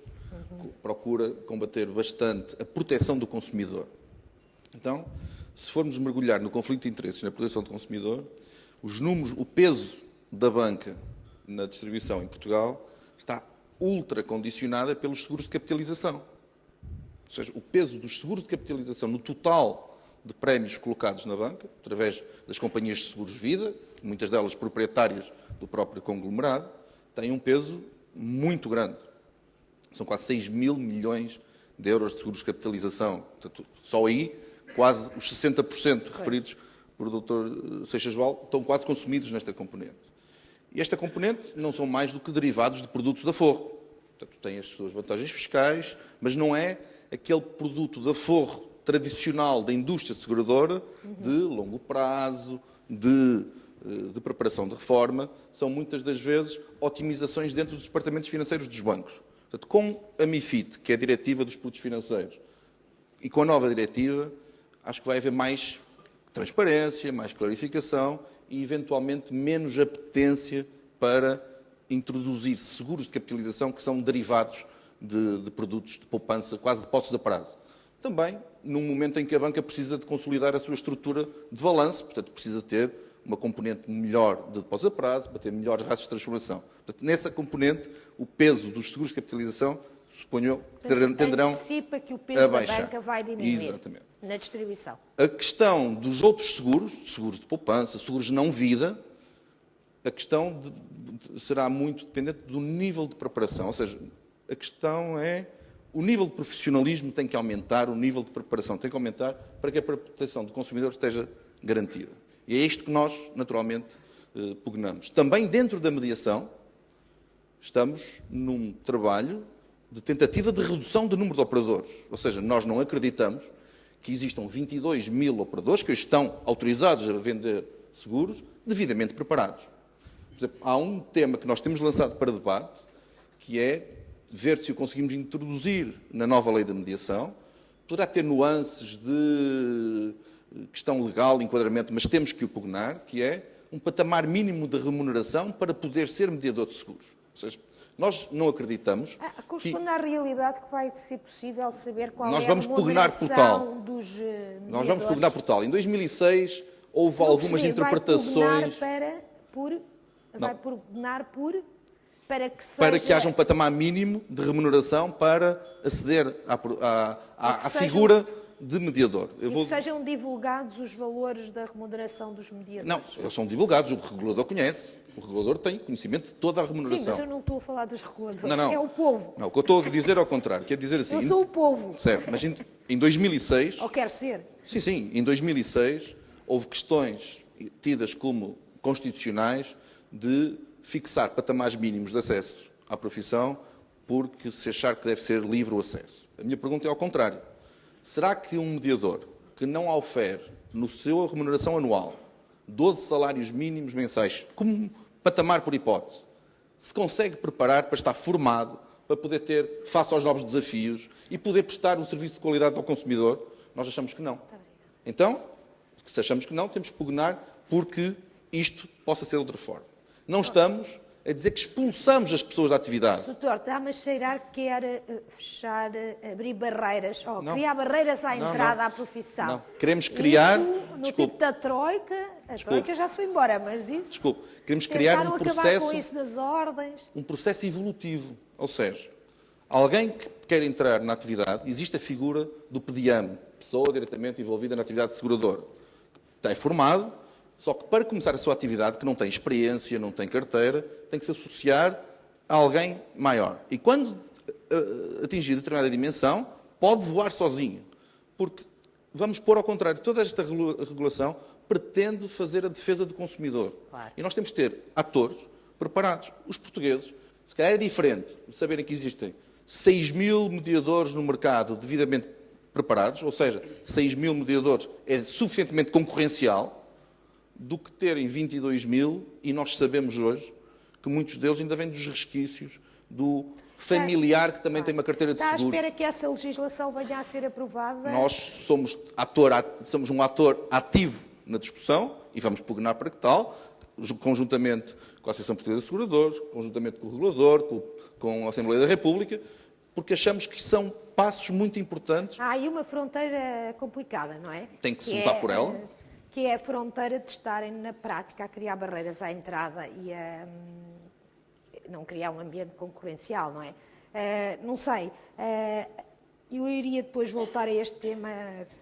procura combater bastante a proteção do consumidor. Então, se formos mergulhar no conflito de interesses e na proteção do consumidor, os números, o peso da banca na distribuição em Portugal está ultra condicionada pelos seguros de capitalização. Ou seja, o peso dos seguros de capitalização no total de prémios colocados na banca, através das companhias de seguros vida, muitas delas proprietárias do próprio conglomerado, tem um peso muito grande. São quase 6 mil milhões de euros de seguros de capitalização. Portanto, só aí, quase os 60% referidos por Dr. Seixas Val estão quase consumidos nesta componente. E esta componente não são mais do que derivados de produtos de aforro. Portanto, tem as suas vantagens fiscais, mas não é aquele produto de aforro tradicional da indústria seguradora de longo prazo, de preparação de reforma. São muitas das vezes otimizações dentro dos departamentos financeiros dos bancos. Portanto, com a MiFID, que é a diretiva dos produtos financeiros, e com a nova diretiva, acho que vai haver mais transparência, mais clarificação e, eventualmente, menos apetência para introduzir seguros de capitalização que são derivados de produtos de poupança, quase de depósitos a prazo. Também num momento em que a banca precisa de consolidar a sua estrutura de balanço, portanto, precisa ter uma componente melhor de depósito a prazo, para ter melhores rastros de transformação. Portanto, nessa componente, o peso dos seguros de capitalização, suponho, tenderão antecipa que o peso da baixar. banca vai diminuir. Exatamente. Na distribuição. A questão dos outros seguros, seguros de poupança, seguros não vida, a questão será muito dependente do nível de preparação. Ou seja, a questão é o nível de profissionalismo tem que aumentar, o nível de preparação tem que aumentar para que a proteção do consumidor esteja garantida. E é isto que nós, naturalmente, pugnamos. Também dentro da mediação, estamos num trabalho de tentativa de redução do número de operadores. Ou seja, nós não acreditamos que existam 22 mil operadores que estão autorizados a vender seguros devidamente preparados. Por exemplo, há um tema que nós temos lançado para debate, que é ver se o conseguimos introduzir na nova lei da mediação. Poderá ter nuances de questão legal, enquadramento, mas temos que o pugnar, que é um patamar mínimo de remuneração para poder ser mediador de seguros. Ou seja, nós não acreditamos Corresponde à realidade que vai ser possível saber qual Nós é vamos a pugnar por moderação tal. dos mediadores. Nós vamos pugnar por tal. Em 2006 houve Não algumas percebi, interpretações vai pugnar para que seja... para que haja um patamar mínimo de remuneração para aceder à figura de mediador. E que sejam divulgados os valores da remuneração dos mediadores. Não, eles são divulgados, o regulador conhece. O regulador tem conhecimento de toda a remuneração. Sim, mas eu não estou a falar dos reguladores, Não. é o povo. Não, o que eu estou a dizer é ao contrário. Quer dizer assim... Eu sou o povo. Certo, mas em 2006... Ou quero ser. Sim, em 2006 houve questões tidas como constitucionais de fixar patamares mínimos de acesso à profissão porque se achar que deve ser livre o acesso. A minha pergunta é ao contrário. Será que um mediador que não ofere no seu remuneração anual 12 salários mínimos mensais, como patamar por hipótese, se consegue preparar para estar formado, para poder ter face aos novos desafios e poder prestar um serviço de qualidade ao consumidor? Nós achamos que não. Então, se achamos que não, temos que pugnar porque isto possa ser de outra forma. Não estamos a dizer que expulsamos as pessoas da atividade. Doutor, está-me a cheirar que quer fechar, abrir barreiras, Não. criar barreiras à Não, entrada não. à profissão. Não. Queremos criar... Isso, no tipo da Troika, Troika já se foi embora, mas isso... Desculpe, queremos criar tentaram um acabar processo... com isso das ordens. Um processo evolutivo. Ou seja, alguém que quer entrar na atividade, existe a figura do PDIAM, pessoa diretamente envolvida na atividade seguradora. Está formado, só que para começar a sua atividade, que não tem experiência, não tem carteira, tem que se associar a alguém maior. E quando atingir determinada dimensão, pode voar sozinho. Porque, vamos pôr ao contrário, toda esta regulação pretende fazer a defesa do consumidor. Claro. E nós temos que ter atores preparados. Os portugueses, se calhar é diferente de saberem que existem 6 mil mediadores no mercado devidamente preparados, ou seja, 6 mil mediadores é suficientemente concorrencial, do que terem 22 mil, e nós sabemos hoje que muitos deles ainda vêm dos resquícios do familiar que também tem uma carteira de Está à seguros. espera que essa legislação venha a ser aprovada? Nós somos um ator ativo na discussão e vamos pugnar para que tal, conjuntamente com a Associação Portuguesa de Seguradores, conjuntamente com o regulador, com a Assembleia da República, porque achamos que são passos muito importantes. Há aí uma fronteira complicada, não é? Tem que se lutar por ela. Que é a fronteira de estarem na prática a criar barreiras à entrada e a não criar um ambiente concorrencial, não é? Não sei. Eu iria depois voltar a este tema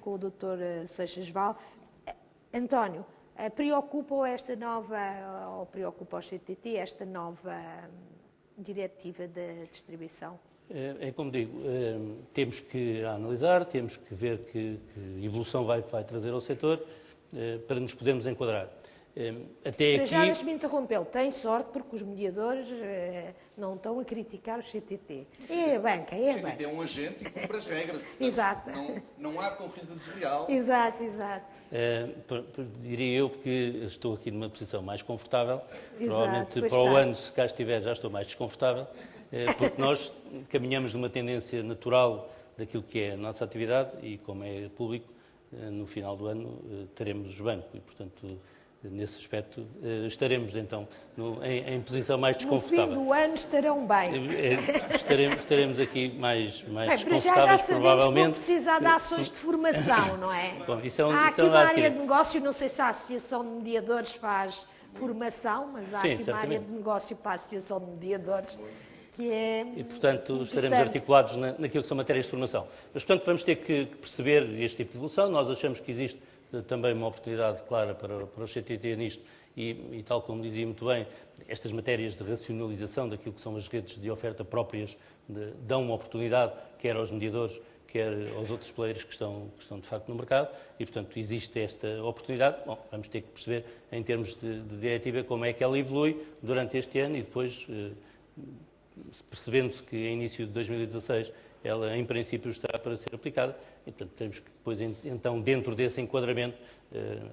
com o Dr. Seixas Val. António, preocupa o CTT esta nova diretiva da distribuição? É como digo, temos que analisar, temos que ver que evolução vai trazer ao setor para nos podermos enquadrar. Até Para aqui... já, deixe-me interrompê-lo. Tem sorte porque os mediadores não estão a criticar o CTT. É a banca, é a O banca. CTT é um agente e cumpre as regras. Portanto, Exato. Não há concorrência desleal. Exato. Diria eu, porque estou aqui numa posição mais confortável, Exato, provavelmente pois para o está. ano, se cá estiver, já estou mais desconfortável, porque nós caminhamos numa tendência natural daquilo que é a nossa atividade e, como é público, no final do ano teremos banco e, portanto, nesse aspecto estaremos então em posição mais No desconfortável. fim do ano estarão bem. Estaremos aqui mais Bem, para já desconfortáveis, sabemos que vão provavelmente. precisar de ações de formação, não é? Bom, isso é Há aqui um uma lado área de crítico. negócio, não sei se a Associação de Mediadores faz formação, mas há Sim, aqui uma área certamente. de negócio para a Associação de Mediadores que é E, portanto, estaremos importante. articulados naquilo que são matérias de formação. Mas, portanto, vamos ter que perceber este tipo de evolução. Nós achamos que existe também uma oportunidade clara para o CTT nisto e, tal como dizia muito bem, estas matérias de racionalização daquilo que são as redes de oferta próprias dão uma oportunidade, quer aos mediadores, quer aos outros players que estão de facto no mercado e, portanto, existe esta oportunidade. Bom, vamos ter que perceber, em termos de diretiva, como é que ela evolui durante este ano e depois, percebendo-se que em início de 2016 ela, em princípio, está para ser aplicada e, portanto, temos que depois, então, dentro desse enquadramento,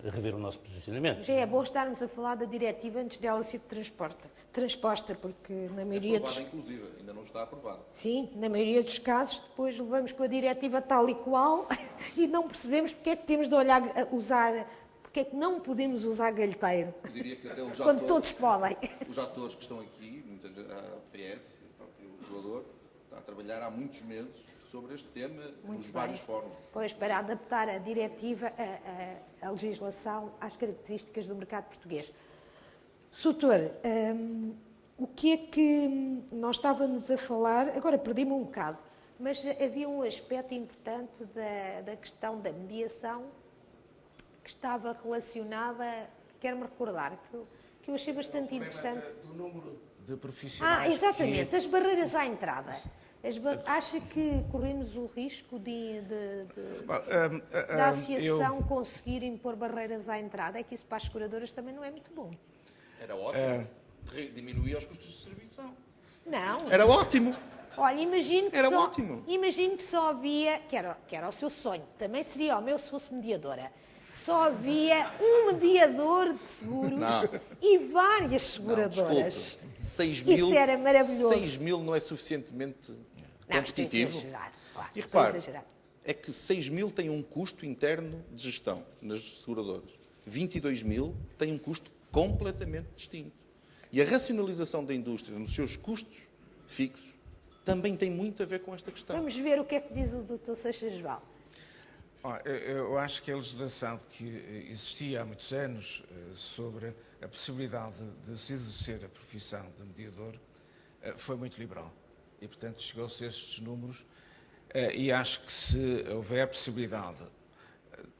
rever o nosso posicionamento. Já é bom estarmos a falar da diretiva antes dela ser transposta, porque na maioria dos... inclusive, ainda não está aprovada. Sim, na maioria dos casos, depois levamos com a diretiva tal e qual e não percebemos porque é que temos de porque é que não podemos usar galheteiro, Eu diria que até os quando todos podem. Os atores que estão aqui, a PS, o próprio regulador, está a trabalhar há muitos meses sobre este tema nos vários fóruns. Pois, para adaptar a diretiva, a legislação às características do mercado português. Soutor, o que é que nós estávamos a falar? Agora perdi-me um bocado, mas havia um aspecto importante da questão da mediação que estava relacionada, quero-me recordar, que eu achei bastante interessante. Do número de profissionais. Exatamente, as barreiras à entrada. Acha que corremos o risco da associação conseguir impor barreiras à entrada? É que isso para as seguradoras também não é muito bom. Era ótimo. Diminuía os custos de distribuição. Não. Era ótimo. Olha, imagino que só havia, que era o seu sonho, também seria o meu se fosse mediadora, só havia um mediador de seguros e várias seguradoras. Não, 6 mil, isso era maravilhoso. 6 mil não é suficientemente competitivo. Estou a exagerar, claro, E repare, estou a exagerar. é que 6 mil tem um custo interno de gestão nas seguradoras. 22 mil tem um custo completamente distinto. E a racionalização da indústria nos seus custos fixos também tem muito a ver com esta questão. Vamos ver o que é que diz o Dr. Seixas Val. Eu acho que a legislação que existia há muitos anos sobre a possibilidade de se exercer a profissão de mediador foi muito liberal. E, portanto, chegou-se a estes números e acho que se houver possibilidade,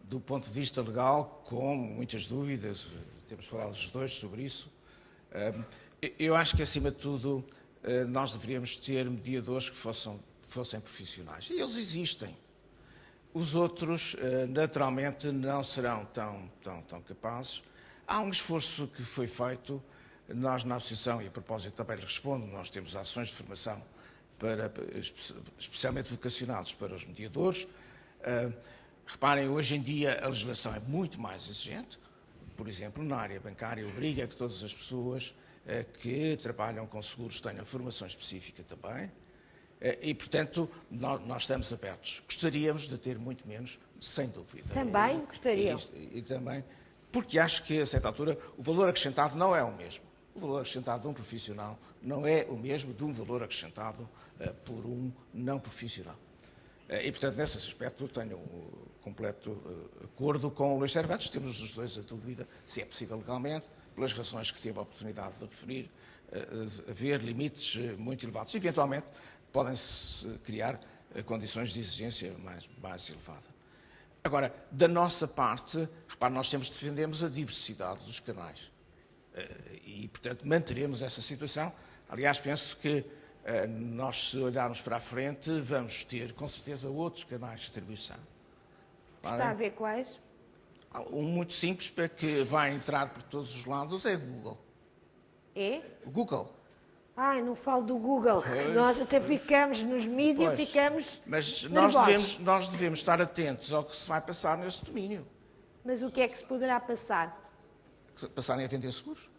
do ponto de vista legal, com muitas dúvidas, temos falado os dois sobre isso, eu acho que, acima de tudo, nós deveríamos ter mediadores que fossem profissionais. E eles existem. Os outros, naturalmente, não serão tão capazes. Há um esforço que foi feito, nós na Associação, e a propósito também lhe respondo, nós temos ações de formação especialmente vocacionados para os mediadores. Reparem, hoje em dia a legislação é muito mais exigente. Por exemplo, na área bancária obriga que todas as pessoas que trabalham com seguros tenham formação específica também. E, portanto, nós estamos abertos. Gostaríamos de ter muito menos, sem dúvida. Também gostariam. E também, porque acho que, a certa altura, o valor acrescentado não é o mesmo. O valor acrescentado de um profissional não é o mesmo de um valor acrescentado por um não profissional. E, portanto, nesse aspecto, tenho completo acordo com o Luís Cervantes. Temos os dois a dúvida se é possível legalmente, pelas razões que teve a oportunidade de referir, haver limites muito elevados. Eventualmente, podem-se criar condições de exigência mais elevada. Agora, da nossa parte, repare, nós sempre defendemos a diversidade dos canais. E, portanto, manteremos essa situação. Aliás, penso que nós, se olharmos para a frente, vamos ter, com certeza, outros canais de distribuição. Está a ver quais? Um muito simples, para que vai entrar por todos os lados, é o Google. É? O Google. Ai, não falo do Google. Nós até ficamos nos mídias, ficamos Mas nós devemos estar atentos ao que se vai passar nesse domínio. Mas o que é que se poderá passar? Passarem a vender seguros?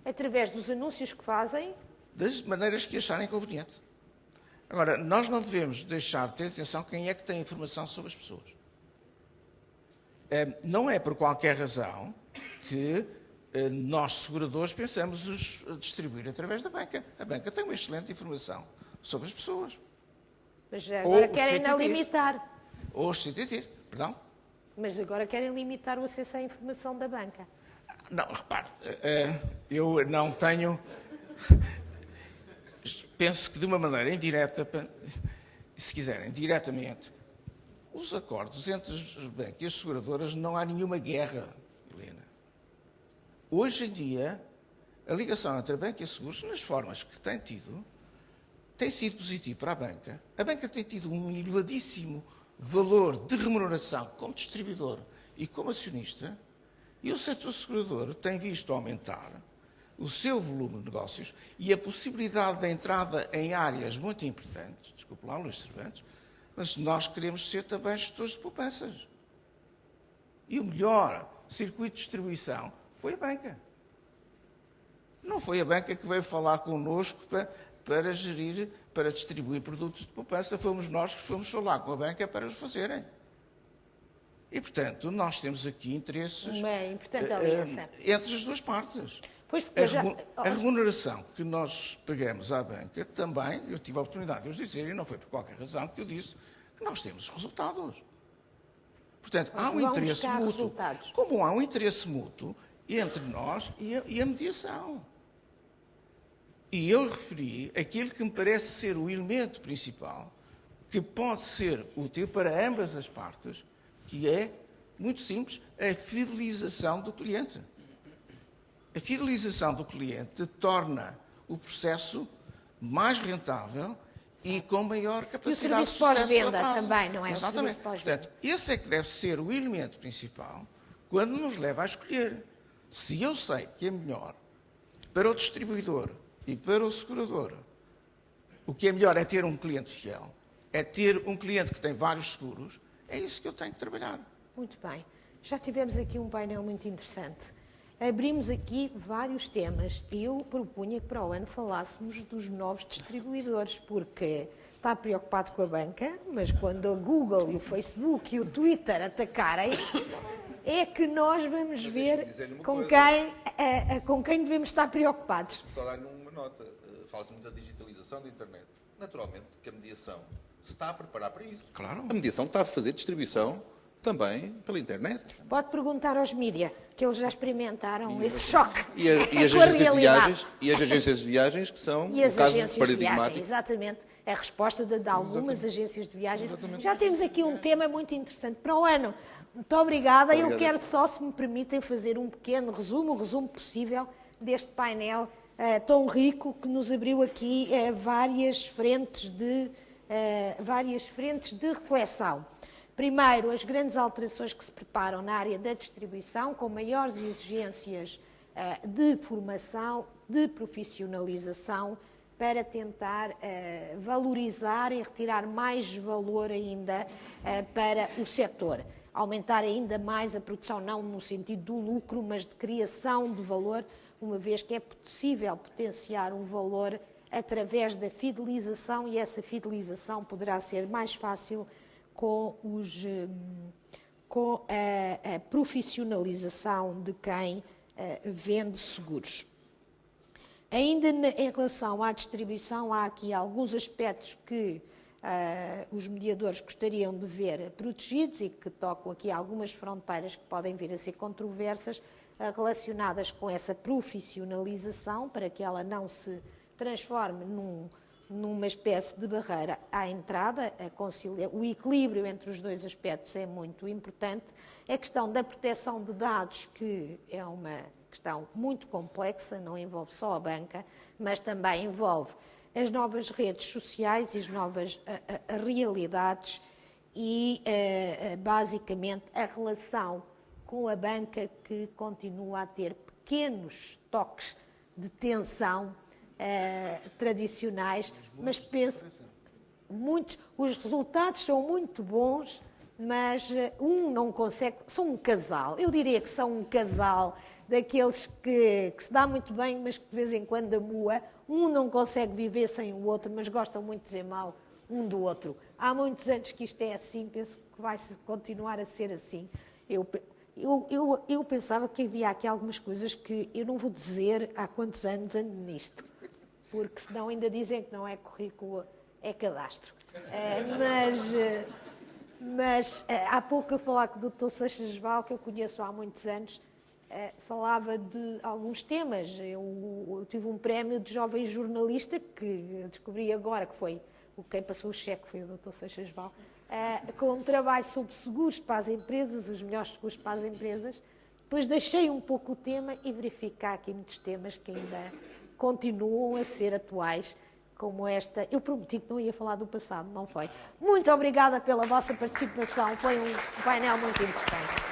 Através dos anúncios que fazem? Das maneiras que acharem conveniente. Agora, nós não devemos deixar de ter atenção quem é que tem informação sobre as pessoas. Não é por qualquer razão que nós, seguradores, pensamos os distribuir através da banca. A banca tem uma excelente informação sobre as pessoas. Mas agora querem CTTs. limitar. Ou os CTTs, perdão. Mas agora querem limitar o acesso à informação da banca. Não, repare, eu não tenho... Penso que de uma maneira indireta, se quiserem, diretamente, os acordos entre as bancas e as seguradoras não há nenhuma guerra, Helena. Hoje em dia, a ligação entre a banca e a seguros, nas formas que tem tido, tem sido positivo para a banca tem tido um elevadíssimo valor de remuneração como distribuidor e como acionista, e o setor segurador tem visto aumentar o seu volume de negócios e a possibilidade de entrada em áreas muito importantes, desculpe lá, Luís Cervantes, mas nós queremos ser também gestores de poupanças. E o melhor circuito de distribuição foi a banca. Não foi a banca que veio falar connosco para gerir, para distribuir produtos de poupança, fomos nós que fomos falar com a banca para os fazerem. E, portanto, nós temos aqui interesses Uma importante aliança. entre as duas partes. Pois, porque A remuneração que nós pagamos à banca também, eu tive a oportunidade de os dizer, e não foi por qualquer razão que eu disse, que nós temos resultados. Portanto, há um vão interesse buscar mútuo. resultados. Como há um interesse mútuo entre nós e a mediação. E eu referi aquilo que me parece ser o elemento principal, que pode ser útil para ambas as partes, que é, muito simples, a fidelização do cliente. A fidelização do cliente torna o processo mais rentável e com maior capacidade de serviço sucesso pós-venda a prazo. também, não é? O Exatamente. serviço pós-venda. Portanto, esse é que deve ser o elemento principal quando nos leva a escolher. Se eu sei que é melhor para o distribuidor e para o segurador, o que é melhor é ter um cliente fiel, é ter um cliente que tem vários seguros, é isso que eu tenho que trabalhar. Muito bem. Já tivemos aqui um painel muito interessante. Abrimos aqui vários temas. Eu propunha que para o ano falássemos dos novos distribuidores, porque está preocupado com a banca, mas quando a Google e o Facebook e o Twitter atacarem, é que nós vamos ver com quem devemos estar preocupados. Só dar-lhe uma nota. Fala-se muito da digitalização da internet. Naturalmente que a mediação se está a preparar para isso. Claro. A mediação está a fazer distribuição também pela internet. Pode perguntar aos mídia, que eles já experimentaram esse choque E as com a agências de realidade. viagens, e as agências de viagens que são E as um caso agências de paradigmático. viagem, exatamente. A resposta de algumas agências de viagens. Já temos aqui um tema muito interessante para o ano. Muito obrigada. Eu quero só, se me permitem, fazer um pequeno resumo, o resumo possível deste painel tão rico que nos abriu aqui várias frentes de reflexão. Primeiro, as grandes alterações que se preparam na área da distribuição, com maiores exigências de formação, de profissionalização, para tentar valorizar e retirar mais valor ainda para o setor. Aumentar ainda mais a produção, não no sentido do lucro, mas de criação de valor, uma vez que é possível potenciar o valor através da fidelização, e essa fidelização poderá ser mais fácil com a profissionalização de quem vende seguros. Ainda em relação à distribuição, há aqui alguns aspectos que os mediadores gostariam de ver protegidos e que tocam aqui algumas fronteiras que podem vir a ser controversas relacionadas com essa profissionalização, para que ela não se transforme numa espécie de barreira à entrada. O equilíbrio entre os dois aspectos é muito importante. A questão da proteção de dados, que é uma questão muito complexa, não envolve só a banca, mas também envolve as novas redes sociais e as novas realidades e, basicamente, a relação com a banca, que continua a ter pequenos toques de tensão tradicionais, mas penso os resultados são muito bons, mas não consegue, são um casal, eu diria que são um casal daqueles que se dá muito bem, mas que de vez em quando amua, não consegue viver sem o outro, mas gostam muito de dizer mal um do outro. Há muitos anos que isto é assim, penso que vai continuar a ser assim. Eu pensava que havia aqui algumas coisas que eu não vou dizer há quantos anos ando nisto, porque senão ainda dizem que não é currículo, é cadastro. Mas há pouco a falar com o Dr. Seixas Val, que eu conheço há muitos anos, falava de alguns temas. Eu tive um prémio de jovem jornalista, que descobri agora que foi quem passou o cheque, foi o Dr. Seixas Val, com um trabalho sobre seguros para as empresas, os melhores seguros para as empresas. Depois deixei um pouco o tema e verificar aqui muitos temas que ainda continuam a ser atuais, como esta. Eu prometi que não ia falar do passado, não foi? Muito obrigada pela vossa participação, foi um painel muito interessante.